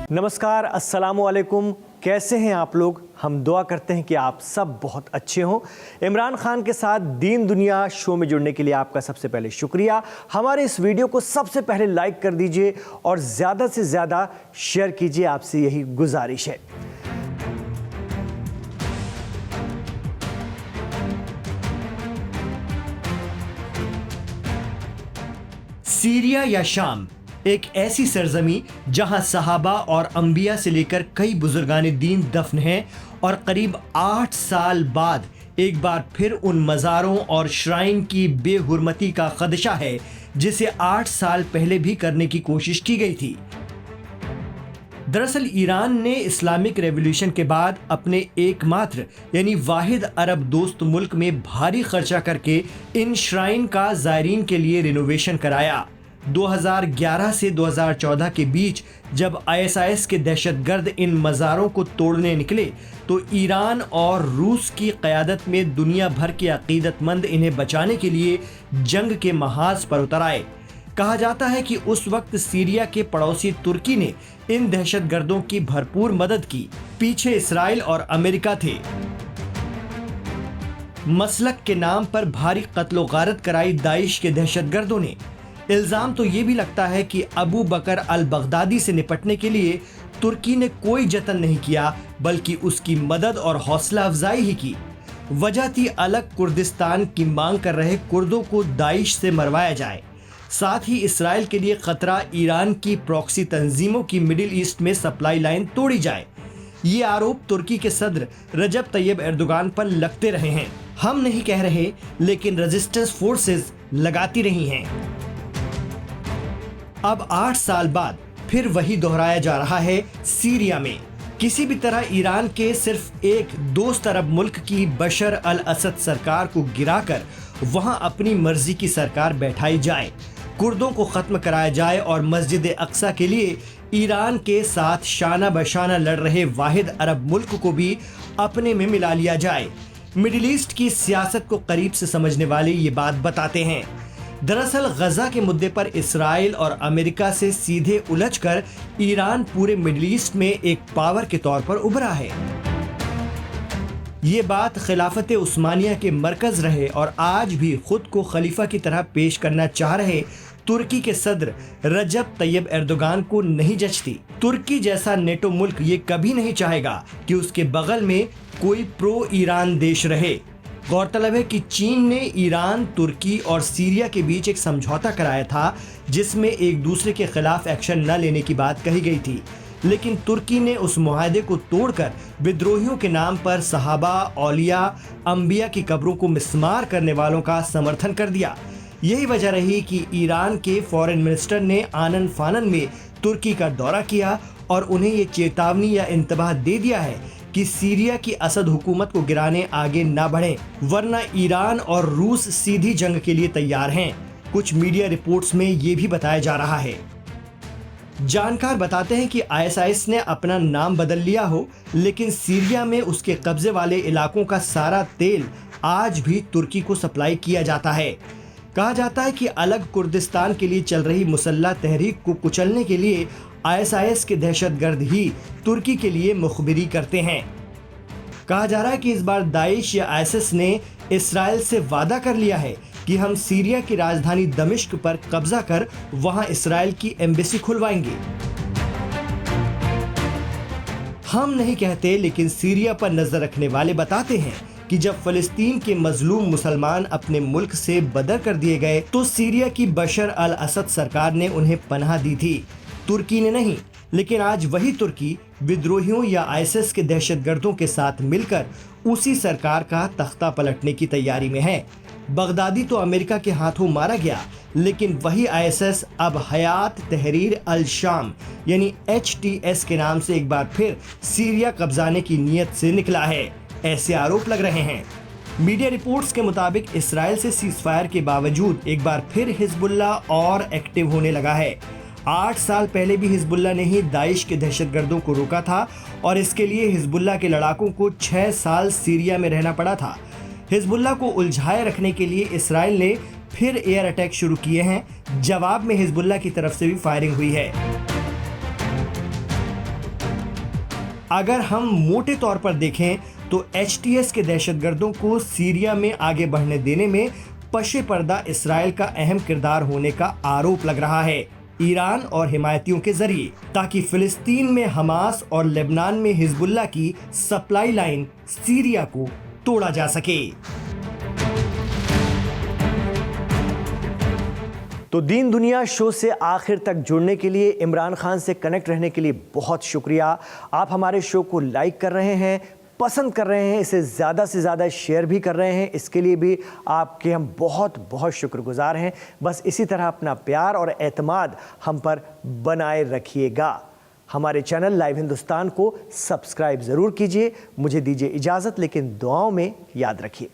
नमस्कार, अस्सलामु अलैकुम। कैसे हैं आप लोग? हम दुआ करते हैं कि आप सब बहुत अच्छे हों। इमरान खान के साथ दीन दुनिया शो में जुड़ने के लिए आपका सबसे पहले शुक्रिया। हमारे इस वीडियो को सबसे पहले लाइक कर दीजिए और ज़्यादा से ज़्यादा शेयर कीजिए, आपसे यही गुजारिश है। सीरिया या शाम, एक ऐसी सरजमी जहां सहाबा और अंबिया से लेकर कई बुजुर्गाने दीन दफन हैं और करीब 8 साल बाद एक बार फिर उन मज़ारों और श्राइन की बेहुरमती का खदशा है जिसे 8 साल पहले भी करने की कोशिश की गई थी। दरअसल ईरान ने इस्लामिक रेवोल्यूशन के बाद अपने एकमात्र यानी वाहिद अरब दोस्त मुल्क में भारी खर्चा करके इन श्राइन का ज़ायरीन के लिए रिनोवेशन कराया। 2011 से 2014 के बीच जब ISIS के दहशतगर्द इन मज़ारों को तोड़ने निकले तो ईरान और रूस की क़यादत में दुनिया भर के अक़ीदतमंद इन्हें बचाने के लिए जंग के महाज पर उतर आए। कहा जाता है कि उस वक्त सीरिया के पड़ोसी तुर्की ने इन दहशतगर्दों की भरपूर मदद की। पीछे इसराइल और अमेरिका थे। मसलक के नाम पर भारी कत्लो गारत कराई दाइश के दहशतगर्दों ने। इल्जाम तो ये भी लगता है कि अबू बकर अल बगदादी से निपटने के लिए तुर्की ने कोई जतन नहीं किया, बल्कि उसकी मदद और हौसला अफजाई ही की। वजह थी अलग कुर्दिस्तान की मांग कर रहे कुर्दों को दाइश से मरवाया जाए। साथ ही इसराइल के लिए खतरा ईरान की प्रॉक्सी तंजीमों की मिडिल ईस्ट में सप्लाई लाइन तोड़ी जाए। ये आरोप तुर्की के सदर रजब तैयब एर्दोगान पर लगते रहे हैं। हम नहीं कह रहे, लेकिन रेजिस्टेंस फोर्सेस लगाती रही हैं। अब 8 साल बाद फिर वही दोहराया जा रहा है सीरिया में। किसी भी तरह ईरान के सिर्फ एक दोस्त अरब मुल्क की बशर अल असद सरकार को गिराकर वहां अपनी मर्जी की सरकार बैठाई जाए, कुर्दों को खत्म कराया जाए और मस्जिद अक्सा के लिए ईरान के साथ शाना बशाना लड़ रहे वाहिद अरब मुल्क को भी अपने में मिला लिया जाए। मिडिल ईस्ट की सियासत को करीब से समझने वाले ये बात बताते हैं। दरअसल गजा के मुद्दे पर इसराइल और अमेरिका से सीधे उलझकर ईरान पूरे मिडिल ईस्ट में एक पावर के तौर पर उभरा है। ये बात खिलाफत उस्मानिया के मरकज रहे और आज भी खुद को खलीफा की तरह पेश करना चाह रहे तुर्की के सदर रजब तैयब एर्दोगान को नहीं जचती। तुर्की जैसा नेटो मुल्क ये कभी नहीं चाहेगा कि उसके बगल में कोई प्रो ईरान देश रहे। गौरतलब है कि चीन ने ईरान, तुर्की और सीरिया के बीच एक समझौता कराया था जिसमें एक दूसरे के खिलाफ एक्शन न लेने की बात कही गई थी, लेकिन तुर्की ने उस मुआहदे को तोड़कर विद्रोहियों के नाम पर सहाबा, औलिया, अंबिया की कब्रों को मिस्मार करने वालों का समर्थन कर दिया। यही वजह रही कि ईरान के फॉरेन मिनिस्टर ने आनन फानन में तुर्की का दौरा किया और उन्हें ये चेतावनी या इंतबाह दे दिया है कि सीरिया की असद हुकूमत को गिराने आगे ना बढ़ें, वरना ईरान और रूस सीधी जंग के लिए तैयार हैं। कुछ मीडिया रिपोर्ट्स में ये भी बताया जा रहा है। जानकार बताते हैं कि ISIS ने अपना नाम बदल लिया हो, लेकिन सीरिया में उसके कब्जे वाले इलाकों का सारा तेल आज भी तुर्की को सप्लाई किया जाता है। कहा जाता है कि अलग कुर्दिस्तान के लिए चल रही मुसल्लह तहरीक को कुचलने के लिए ISIS के दहशतगर्द ही तुर्की के लिए मुखबिरी करते हैं। कहा जा रहा है कि इस बार दाइश या ISIS ने इसराइल से वादा कर लिया है कि हम सीरिया की राजधानी दमिश्क पर कब्जा कर वहां इसराइल की एम्बेसी खुलवाएंगे। हम नहीं कहते, लेकिन सीरिया पर नजर रखने वाले बताते हैं कि जब फलस्तीन के मजलूम मुसलमान अपने मुल्क से बदर कर दिए गए तो सीरिया की बशर अल असद सरकार ने उन्हें पनाह दी थी, तुर्की ने नहीं। लेकिन आज वही तुर्की विद्रोहियों या ISIS के दहशतगर्दों के साथ मिलकर उसी सरकार का तख्ता पलटने की तैयारी में है। बगदादी तो अमेरिका के हाथों मारा गया, लेकिन वही ISIS अब हयात तहरीर अल शाम यानी HTS के नाम से एक बार फिर सीरिया कब्जाने की नीयत से निकला है, ऐसे आरोप लग रहे हैं। मीडिया रिपोर्ट्स के मुताबिक इसराइल से सीज़फायर के बावजूद एक बार फिर हिजबुल्लाह और एक्टिव होने लगा है। 8 साल पहले भी हिजबुल्लाह ने ही दाइश के दहशतगर्दों को रोका था और इसके लिए हिजबुल्लाह के लड़ाकों को 6 साल सीरिया में रहना पड़ा था। हिजबुल्लाह को उलझाए रखने के लिए इसराइल ने फिर एयर अटैक शुरू किए हैं। जवाब में हिजबुल्लाह की तरफ से भी फायरिंग हुई है। अगर हम मोटे तौर पर देखें तो HTS के दहशतगर्दों को सीरिया में आगे बढ़ने देने में पशे पर्दा इसराइल का अहम किरदार होने का आरोप लग रहा है ईरान और हिमायतियों के जरिए, ताकि फिलिस्तीन में हमास और लेबनान में हिजबुल्लाह की सप्लाई लाइन सीरिया को तोड़ा जा सके। तो दीन दुनिया शो से आखिर तक जुड़ने के लिए, इमरान खान से कनेक्ट रहने के लिए बहुत शुक्रिया। आप हमारे शो को लाइक कर रहे हैं, पसंद कर रहे हैं, इसे ज़्यादा से ज़्यादा शेयर भी कर रहे हैं, इसके लिए भी आपके हम बहुत बहुत शुक्रगुजार हैं। बस इसी तरह अपना प्यार और एतमाद हम पर बनाए रखिएगा। हमारे चैनल लाइव हिंदुस्तान को सब्सक्राइब ज़रूर कीजिए। मुझे दीजिए इजाज़त, लेकिन दुआओं में याद रखिए।